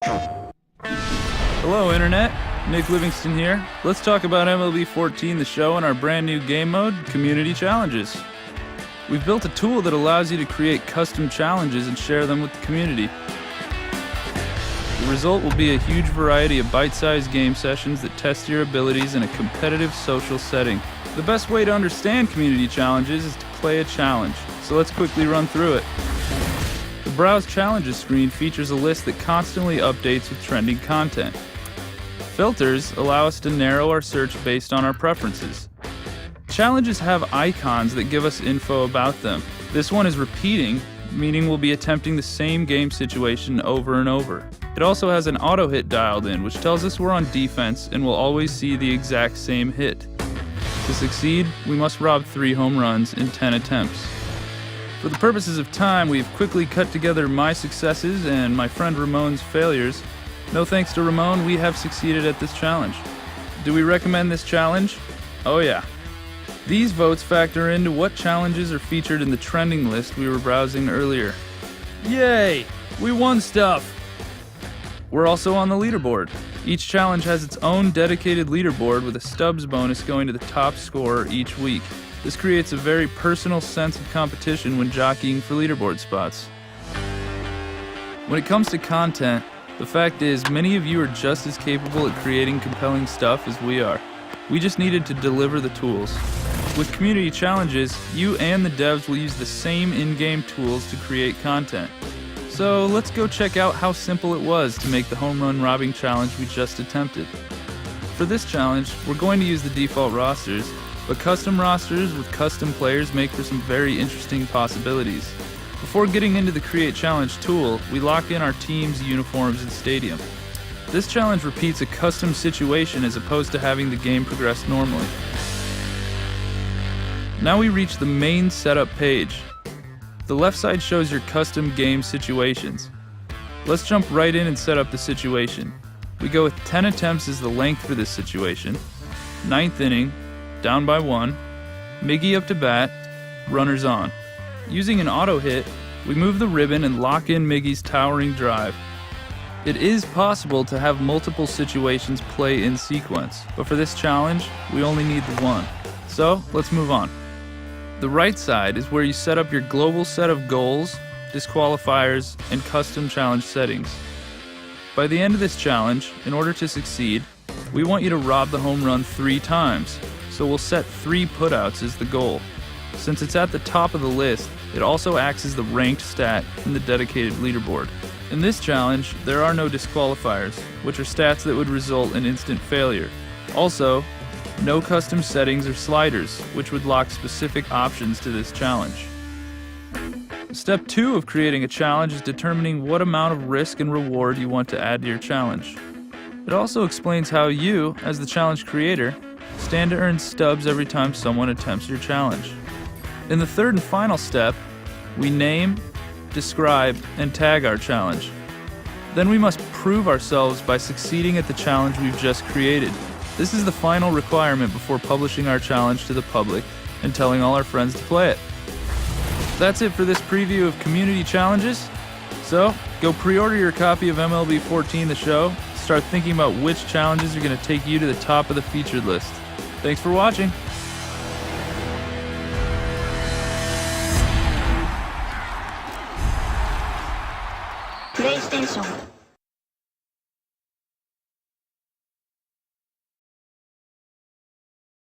Hello Internet, Nick Livingston here. Let's talk about MLB 14, the show, and our brand new game mode, Community Challenges. We've built a tool that allows you to create custom challenges and share them with the community. The result will be a huge variety of bite-sized game sessions that test your abilities in a competitive social setting. The best way to understand community challenges is to play a challenge, so let's quickly run through it. The Browse Challenges screen features a list that constantly updates with trending content. Filters allow us to narrow our search based on our preferences. Challenges have icons that give us info about them. This one is repeating, meaning we'll be attempting the same game situation over and over. It also has an auto hit dialed in, which tells us we're on defense and we'll always see the exact same hit. To succeed, we must rob 3 home runs in 10 attempts. For the purposes of time, we've quickly cut together my successes and my friend Ramon's failures. No thanks to Ramon, we have succeeded at this challenge. Do we recommend this challenge? Oh yeah. These votes factor into what challenges are featured in the trending list we were browsing earlier. Yay! We won stuff! We're also on the leaderboard. Each challenge has its own dedicated leaderboard with a stubs bonus going to the top scorer each week. This creates a very personal sense of competition when jockeying for leaderboard spots. When it comes to content, the fact is many of you are just as capable at creating compelling stuff as we are. We just needed to deliver the tools. With community challenges, you and the devs will use the same in-game tools to create content. So let's go check out how simple it was to make the home run robbing challenge we just attempted. For this challenge, we're going to use the default rosters, but custom rosters with custom players make for some very interesting possibilities. Before getting into the Create Challenge tool, we lock in our team's uniforms and stadium. This challenge repeats a custom situation as opposed to having the game progress normally. Now we reach the main setup page. The left side shows your custom game situations. Let's jump right in and set up the situation. We go with 10 attempts as the length for this situation. 9th inning, down by 1, Miggy up to bat, runners on. Using an auto hit, we move the ribbon and lock in Miggy's towering drive. It is possible to have multiple situations play in sequence, but for this challenge, we only need the one. So, let's move on. The right side is where you set up your global set of goals, disqualifiers, and custom challenge settings. By the end of this challenge, in order to succeed, we want you to rob the home run 3 times, so we'll set 3 putouts as the goal. Since it's at the top of the list, it also acts as the ranked stat in the dedicated leaderboard. In this challenge, there are no disqualifiers, which are stats that would result in instant failure. Also, no custom settings or sliders, which would lock specific options to this challenge. Step 2 of creating a challenge is determining what amount of risk and reward you want to add to your challenge. It also explains how you, as the challenge creator, stand to earn stubs every time someone attempts your challenge. In the 3rd and final step, we name, describe, and tag our challenge. Then we must prove ourselves by succeeding at the challenge we've just created. This is the final requirement before publishing our challenge to the public and telling all our friends to play it. That's it for this preview of community challenges. So, go pre-order your copy of MLB 14 the show. Start thinking about which challenges are going to take you to the top of the featured list. Thanks for watching. PlayStation